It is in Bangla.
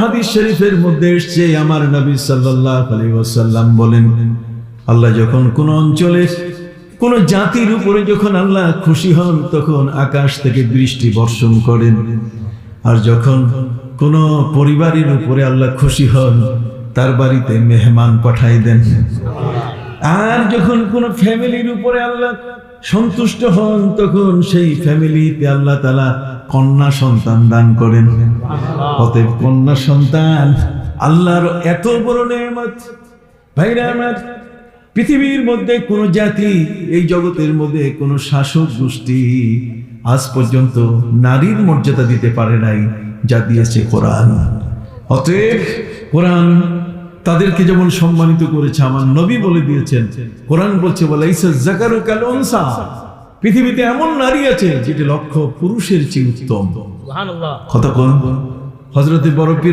হাদিস শরীফের মধ্যে এসেছে, আমার নবী সাল্লাল্লাহু আলাইহি ওয়াসাল্লাম বলেন, আল্লাহ যখন কোন অঞ্চলের কোন জাতির উপরে যখন আল্লাহ খুশি হন তখন আকাশ থেকে বৃষ্টি বর্ষণ করেন, আর যখন কোন পরিবারের উপরে আল্লাহ খুশি হন তার বাড়িতে মেহমান পাঠাই দেন, আর যখন কোন ফ্যামিলির উপরে আল্লাহ সন্তুষ্ট হন তখন সেই ফ্যামিলিতে আল্লাহ তাআলা কন্যা সন্তান দান করেন। অতএব কন্যা সন্তান আল্লাহর এত বড় নেয়ামত। ভাইরা আমার, পৃথিবীর মধ্যে কোন জাতি, এই জগতের মধ্যে কোন শাসক গোষ্ঠী আজ পর্যন্ত নারীর মর্যাদা দিতে পারে নাই যা দিয়েছে কোরআন। অতএব কোরআন তাদেরকে যেমন সম্মানিত করেছে, আমার নবী বলে দিয়েছেন, কোরআন বলছে ওয়ালাইসা যাকারু কাল উনসা, পৃথিবীতে এমন নারী আছে যেটি লক্ষ পুরুষের চেয়ে উত্তম। সুবহানাল্লাহ। কতক্ষণ হযরতে বড় পীর